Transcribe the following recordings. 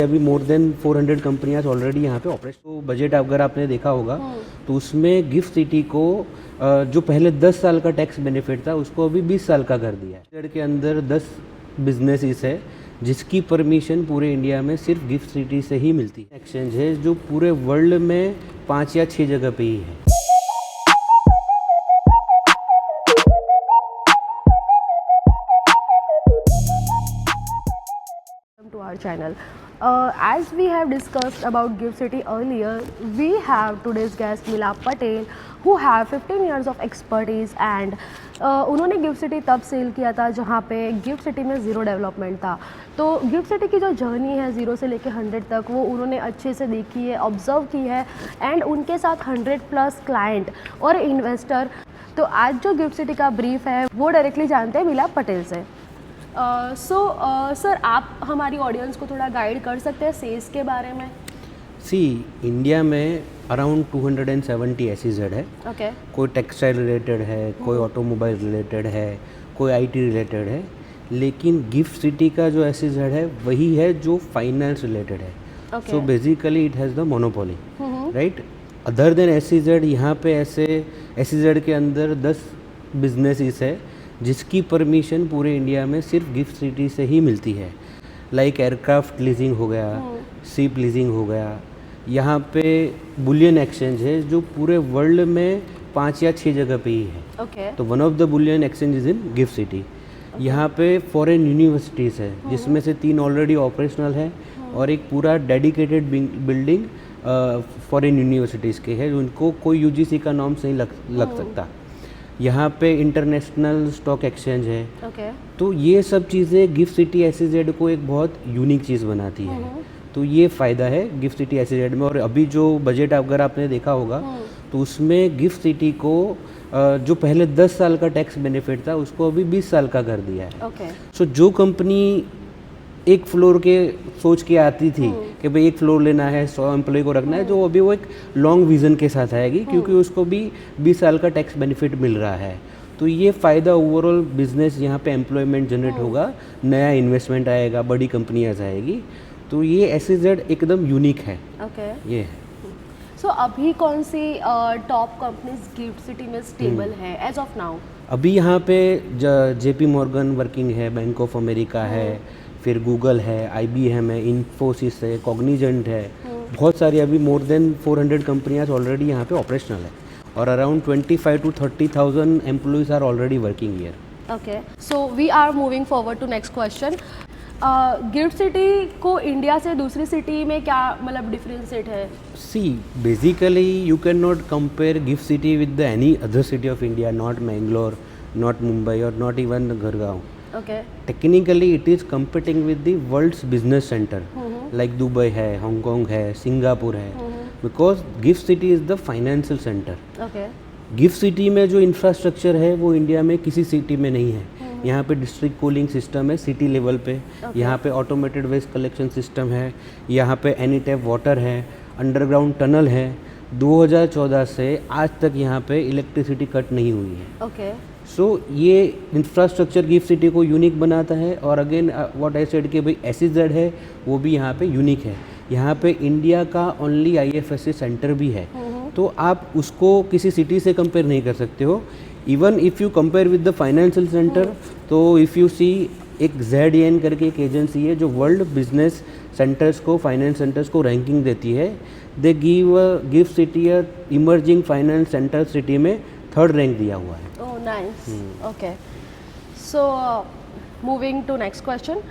अभी more than 400 कंपनियां already यहाँ पे ऑपरेट। तो बजट अगर आपने देखा होगा तो उसमें गिफ्ट सिटी को जो पहले 10 साल का टैक्स बेनिफिट था उसको अभी 20 साल का कर दिया है। बजट के अंदर 10 बिजनेसेस है जिसकी परमिशन पूरे इंडिया में सिर्फ गिफ्ट सिटी से ही मिलती है। एक्सचेंज है जो पूरे वर्ल्ड में 5 या 6 जगह पे ही है। To our channel. As we have discussed about Gift City earlier, we have today's guest Milap Patel who have 15 years of expertise and उन्होंने गिफ्ट सिटी तब सेल किया था जहाँ पे गिफ्ट सिटी में ज़ीरो डेवलपमेंट था। तो गिफ्ट सिटी की जो जर्नी है 0 से लेकर 100 तक वो उन्होंने अच्छे से देखी है, ऑब्जर्व की है एंड उनके साथ 100+ क्लाइंट और इन्वेस्टर। तो आज जो गिफ्ट सिटी का ब्रीफ है वो डायरेक्टली जानते हैं मिलाप पटेल से। सर आप हमारी ऑडियंस को थोड़ा गाइड कर सकते हैं सेल्स के बारे में? इंडिया में अराउंड 270 SEZ है। ओके। कोई टेक्सटाइल रिलेटेड है, कोई ऑटोमोबाइल रिलेटेड है, कोई IT रिलेटेड है, लेकिन गिफ्ट सिटी का जो SEZ है वही है जो फाइनेंस रिलेटेड है। So basically it has the monopoly, right. Other than SEZ यहाँ पे ऐसे SEZ के अंदर 10 बिजनेसेस है जिसकी परमिशन पूरे इंडिया में सिर्फ गिफ्ट सिटी से ही मिलती है। लाइक एयरक्राफ्ट लीजिंग हो गया, शिप लीजिंग हो गया। यहाँ पे बुलियन एक्सचेंज है जो पूरे वर्ल्ड में 5 या 6 जगह पे ही है। तो one of the bullion exchange is in GIFT city. यहाँ पे फॉरेन यूनिवर्सिटीज़ है जिसमें से 3 ऑलरेडी ऑपरेशनल है और एक पूरा डेडिकेटेड बिल्डिंग फॉरेन यूनिवर्सिटीज़ के है, उनको कोई UGC का नॉर्म्स नहीं लग सकता। यहाँ पे इंटरनेशनल स्टॉक एक्सचेंज है। तो ये सब चीज़ें गिफ्ट सिटी SEZ को एक बहुत यूनिक चीज़ बनाती है। तो ये फ़ायदा है गिफ्ट सिटी SEZ में। और अभी जो बजट अगर आपने देखा होगा तो उसमें गिफ्ट सिटी को जो पहले 10 साल का टैक्स बेनिफिट था उसको अभी 20 साल का कर दिया है। सो जो कंपनी एक फ्लोर के सोच के आती थी कि भाई एक फ्लोर लेना है, 100 एम्प्लॉय को रखना है, जो अभी वो एक लॉन्ग विज़न के साथ आएगी क्योंकि उसको भी 20 साल का टैक्स बेनिफिट मिल रहा है। तो ये फ़ायदा ओवरऑल बिजनेस यहाँ पे एम्प्लॉयमेंट जनरेट होगा, नया इन्वेस्टमेंट आएगा, बड़ी कंपनियाँ आएगी। तो ये SEZ एकदम यूनिक है। ये है। सो अभी कौन सी टॉप कंपनीज गिफ्ट सिटी में स्टेबल है एज ऑफ नाउ? अभी यहाँ पे JP Morgan वर्किंग है, बैंक ऑफ अमेरिका है, फिर गूगल है, IBM है, इन्फोसिस है, कॉग्निजेंट है। बहुत सारी अभी मोर देन 400 कंपनियां ऑलरेडी यहाँ पे ऑपरेशनल है और around 25 to 30,000 employees are already working here. Okay, so we are moving forward to next question. GIFT city को इंडिया से दूसरी सिटी में क्या मतलब डिफरेंशिएट है? Basically you can not compare GIFT city with any other city of India, not Mangalore, not Mumbai और not even Gurgaon. Technically it is competing with the world's business center like Dubai है, Hong Kong है, Singapore है, because gift city is the financial center। Gift City में जो infrastructure है वो India में किसी सिटी में नहीं है। यहाँ पे डिस्ट्रिक्ट कूलिंग सिस्टम है सिटी लेवल पे, यहाँ पे ऑटोमेटेड वेस्ट कलेक्शन सिस्टम है, यहाँ पे एनी टैप वाटर है, अंडरग्राउंड टनल है। 2014 से आज तक यहाँ पे इलेक्ट्रिसिटी कट नहीं हुई है। सो ये इंफ्रास्ट्रक्चर गिफ्ट सिटी को यूनिक बनाता है। और अगेन व्हाट आई सेड कि भाई SEZ है वो भी यहाँ पे यूनिक है। यहाँ पे इंडिया का ओनली IFSC सेंटर भी है, तो आप उसको किसी सिटी से कंपेयर नहीं कर सकते हो। Even if you compare with the financial centre, तो इफ़ यू सी एक ZN करके एक एजेंसी है जो वर्ल्ड बिजनेस सेंटर्स को, फाइनेंस सेंटर्स को रैंकिंग देती है। They give GIFT City emerging finance centre city में 3rd रैंक दिया हुआ है। Nice. Okay, so moving to next question.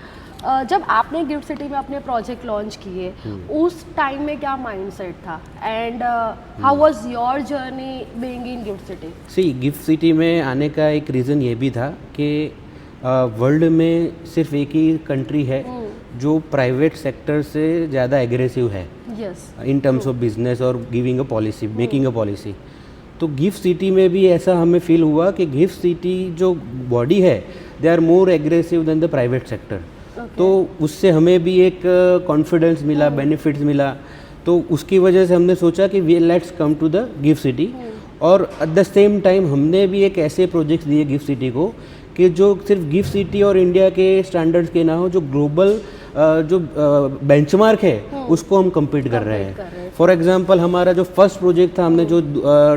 जब आपने गिफ्ट सिटी में अपने प्रोजेक्ट लॉन्च किए उस टाइम में क्या माइंडसेट था and how was your journey being in GIFT city? Gift City में आने का एक रीज़न ये भी था कि वर्ल्ड में सिर्फ एक ही कंट्री है जो प्राइवेट सेक्टर से ज़्यादा एग्रेसिव है इन टर्म्स ऑफ बिजनेस और giving a policy, making a policy. तो गिफ्ट सिटी में भी ऐसा हमें फील हुआ कि गिफ्ट सिटी जो बॉडी है they are more aggressive than the private sector. तो उससे हमें भी एक कॉन्फिडेंस मिला, बेनिफिट्स मिला। तो उसकी वजह से हमने सोचा कि we let's come to the GIFT City. और एट द सेम टाइम हमने भी एक ऐसे प्रोजेक्ट्स दिए गिफ्ट सिटी को कि जो सिर्फ गिफ्ट सिटी और इंडिया के स्टैंडर्ड्स के ना हो, जो ग्लोबल जो बेंचमार्क है उसको हम compete कर रहे हैं। फॉर एग्जांपल हमारा जो फर्स्ट प्रोजेक्ट था हमने जो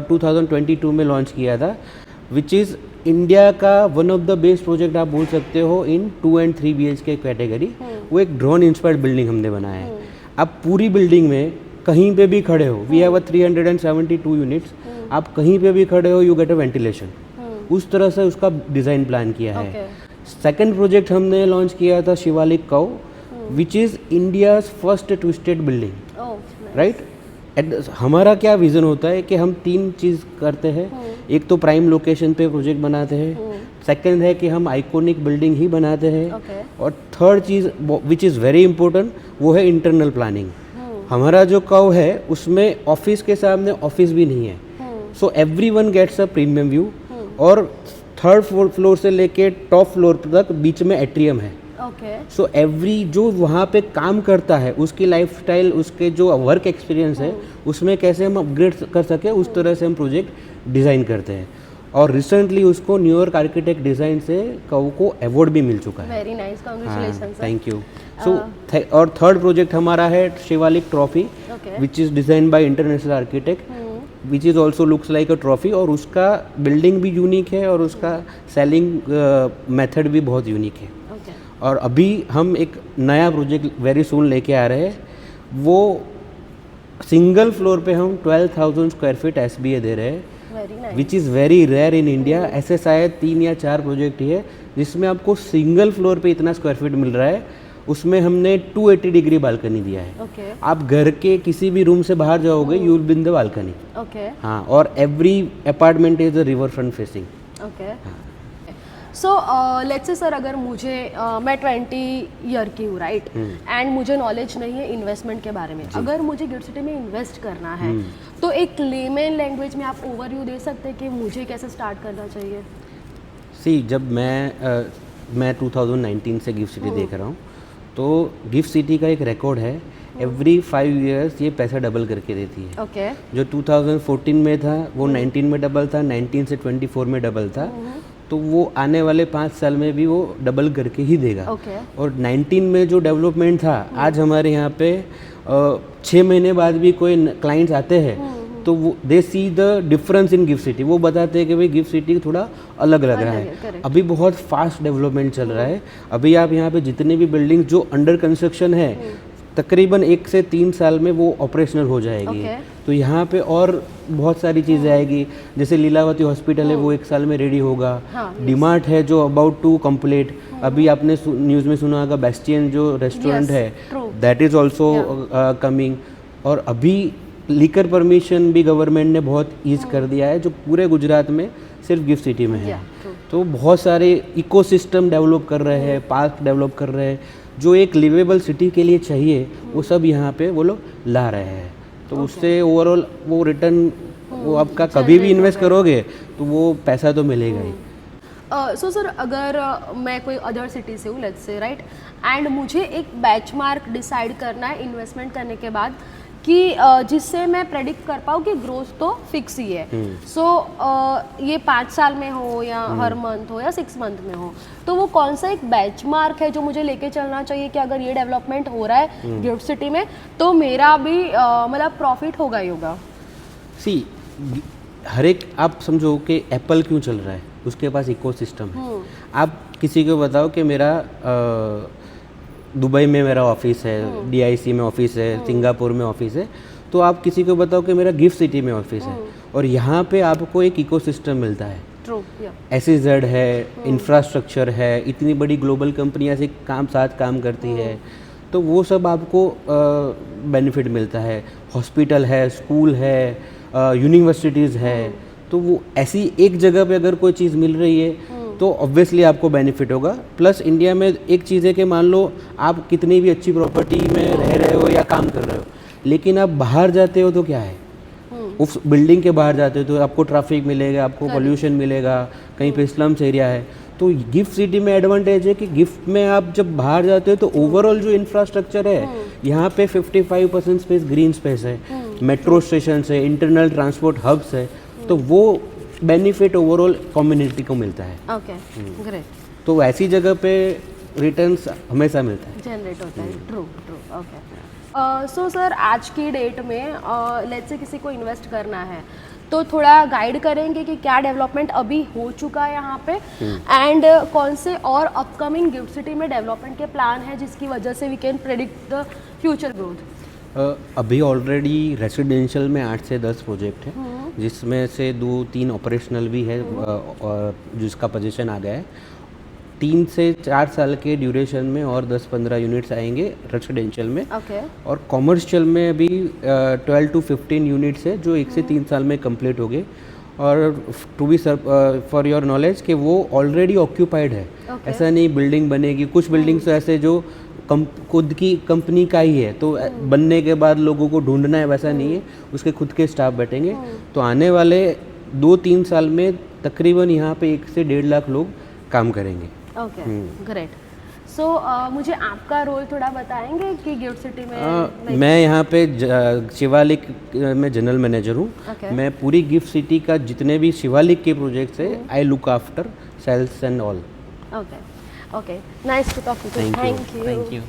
2022 में लॉन्च किया था, विच इज़ इंडिया का one of the best project आप बोल सकते हो इन 2 and 3 BHK कैटेगरी। वो एक ड्रोन इंस्पायर्ड बिल्डिंग हमने बनाया है। आप पूरी बिल्डिंग में कहीं पे भी खड़े हो, वी हैव 372 यूनिट्स, आप कहीं पे भी खड़े हो यू गेट अ वेंटिलेशन। उस तरह से उसका डिज़ाइन प्लान किया है। सेकंड प्रोजेक्ट हमने लॉन्च किया था Shivalik cow, which is India's first twisted building, right. हमारा क्या विज़न होता है कि हम 3 चीज़ करते हैं। एक तो प्राइम लोकेशन पे प्रोजेक्ट बनाते हैं, सेकंड है कि हम आइकॉनिक बिल्डिंग ही बनाते हैं, और third cheese which is very important वो है इंटरनल प्लानिंग। हमारा जो काउ है उसमें ऑफिस के सामने ऑफिस भी नहीं है, so everyone gets a premium view, और थर्ड फ्लोर से लेके टॉप फ्लोर तक बीच में एट्रियम है। सो एवरी जो वहाँ पे काम करता है उसकी लाइफस्टाइल, उसके जो वर्क एक्सपीरियंस है उसमें कैसे हम अपग्रेड कर सके, उस तरह से हम प्रोजेक्ट डिज़ाइन करते हैं। और रिसेंटली उसको न्यूयॉर्क आर्किटेक्ट डिज़ाइन से को अवार्ड भी मिल चुका है। Very nice, congratulations. Thank you. So और थर्ड प्रोजेक्ट हमारा है Shivalik trophy, which is design by international architect, which is also looks like a trophy, और उसका बिल्डिंग भी यूनिक है और उसका सेलिंग मेथड भी बहुत यूनिक है। और अभी हम एक नया प्रोजेक्ट वेरी सून लेके आ रहे हैं, वो सिंगल फ्लोर पे हम 12,000 स्क्वायर फीट SBA दे रहे हैं, which is very rare in India. ऐसे शायद 3 या 4 प्रोजेक्ट ही है जिसमें आपको सिंगल फ्लोर पे इतना स्क्वायर फीट मिल रहा है। उसमें हमने 280 डिग्री बालकनी दिया है। आप घर के किसी भी रूम से बाहर जाओगे you will be in the balcony. हाँ, और every apartment is a river front facing. So let's say sir, अगर मुझे मैं 20 ईयर की हूँ, राइट, एंड मुझे नॉलेज नहीं है इन्वेस्टमेंट के बारे में, अगर मुझे गिफ्ट सिटी में इन्वेस्ट करना है तो एक लेमन लैंग्वेज में आप ओवरव्यू दे सकते हैं कि मुझे कैसे स्टार्ट करना चाहिए? सी, जब मैं 2019 से गिफ्ट सिटी देख रहा हूँ, तो गिफ्ट सिटी का एक रिकॉर्ड है, एवरी 5 years ये पैसा डबल करके देती है। जो 2014 में था वो 19 में डबल था, 19 से 24 में डबल था, तो वो आने वाले 5 साल में भी वो डबल करके ही देगा। और 19 में जो डेवलपमेंट था, आज हमारे यहाँ पे 6 महीने बाद भी कोई क्लाइंट्स आते हैं तो वो they see the difference in GIFT city. वो बताते हैं कि भाई गिफ्ट सिटी थोड़ा अलग लग रहा है। अभी बहुत फास्ट डेवलपमेंट चल रहा है। अभी आप यहाँ पे जितने भी बिल्डिंग जो अंडर कंस्ट्रक्शन है, तकरीबन 1 से 3 साल में वो ऑपरेशनल हो जाएगी। तो यहाँ पे और बहुत सारी चीज़ें आएगी, जैसे लीलावती हॉस्पिटल है वो 1 साल में रेडी होगा। डीमार्ट है जो अबाउट टू कंप्लीट। अभी आपने न्यूज़ में सुना होगा बेस्टियन जो रेस्टोरेंट है, दैट इज़ ऑल्सो कमिंग। और अभी लीकर परमिशन भी गवर्नमेंट ने बहुत ईज कर दिया है, जो पूरे गुजरात में सिर्फ गिफ्ट सिटी में है। तो बहुत सारे इकोसिस्टम डेवलप कर रहे हैं, पार्क डेवलप कर रहे हैं, जो एक लिवेबल सिटी के लिए चाहिए वो सब यहाँ पे वो लोग ला रहे हैं। तो उससे ओवरऑल वो रिटर्न वो आपका कभी भी इन्वेस्ट करोगे तो वो पैसा तो मिलेगा ही। सो सर, अगर मैं कोई अदर सिटी से हूँ, लेट्स से, राइट, एंड मुझे एक बेंचमार्क डिसाइड करना है इन्वेस्टमेंट करने के बाद कि जिससे मैं प्रेडिक्ट कर पाऊँ कि ग्रोथ तो फिक्स ही है। सो ये 5 साल में हो या हर मंथ हो या 6 मंथ में हो, तो वो कौन सा एक बेंचमार्क है जो मुझे लेके चलना चाहिए कि अगर ये डेवलपमेंट हो रहा है गिफ्ट सिटी में तो मेरा भी मतलब प्रॉफिट होगा ही होगा? सी, हर एक आप समझो कि एप्पल क्यों चल रहा है, उसके पास इकोसिस्टम है। आप किसी को बताओ कि मेरा दुबई में मेरा ऑफिस है, DIC में ऑफिस है, सिंगापुर में ऑफिस है, तो आप किसी को बताओ कि मेरा गिफ्ट सिटी में ऑफिस है, और यहाँ पे आपको एक इकोसिस्टम मिलता है। SEZ है, इंफ्रास्ट्रक्चर है, इतनी बड़ी ग्लोबल कंपनियाँ से साथ काम करती है, तो वो सब आपको बेनिफिट मिलता है। हॉस्पिटल है, स्कूल है, यूनिवर्सिटीज़ है, तो वो ऐसी एक जगह पे अगर कोई चीज़ मिल रही है तो ऑब्वियसली आपको बेनिफिट होगा। प्लस इंडिया में एक चीज़ है कि मान लो आप कितनी भी अच्छी प्रॉपर्टी में रह रहे हो या काम कर रहे हो, लेकिन आप बाहर जाते हो तो क्या है, उस बिल्डिंग के बाहर जाते हो तो आपको ट्रैफिक मिलेगा, आपको पोल्यूशन मिलेगा, कहीं पे स्लम्स एरिया है। तो गिफ्ट सिटी में एडवांटेज है कि गिफ्ट में आप जब बाहर जाते हो तो ओवरऑल जो इंफ्रास्ट्रक्चर है यहाँ पे 55% स्पेस ग्रीन स्पेस है, मेट्रो स्टेशन है, इंटरनल ट्रांसपोर्ट हब्स है, तो वो बेनिफिट ओवरऑल कम्युनिटी को मिलता है। Okay, great. तो ऐसी जगह पे रिटर्न्स हमेशा मिलता है। जनरेट होता है। True true okay. So sir आज की डेट में लेट्स से किसी को इन्वेस्ट करना है तो थोड़ा गाइड करेंगे कि क्या डेवलपमेंट अभी हो चुका है यहाँ पे एंड कौन से और अपकमिंग गिफ्ट सिटी में डेवलपमेंट के प्लान है जिसकी वजह से we can predict the future growth. अभी ऑलरेडी रेसिडेंशियल में 8 से 10 प्रोजेक्ट हैं जिसमें से 2-3 ऑपरेशनल भी है और जिसका पोजीशन आ गया है। 3 से 4 साल के ड्यूरेशन में और 10-15 यूनिट्स आएंगे रेसिडेंशियल में। और कॉमर्शियल में अभी 12 to 15 यूनिट्स है जो 1 से 3 साल में कंप्लीट हो गए। और to be for your knowledge कि वो ऑलरेडी ऑक्यूपाइड है। ऐसा नहीं बिल्डिंग बनेगी, कुछ बिल्डिंग्स तो ऐसे जो खुद की कंपनी का ही है तो बनने के बाद लोगों को ढूंढना है, वैसा नहीं है, उसके खुद के स्टाफ बैठेंगे। तो आने वाले 2-3 साल में तकरीबन यहाँ पे 1 से 1.5 लाख लोग काम करेंगे। Okay great. सो मुझे आपका रोल थोड़ा बताएंगे कि गिफ्ट सिटी में मैं यहाँ पे शिवालिक में जनरल मैनेजर हूँ। मैं पूरी गिफ्ट सिटी का जितने भी शिवालिक के प्रोजेक्ट्स है I look after sales and all. Okay okay nice to talk to you. Thank you.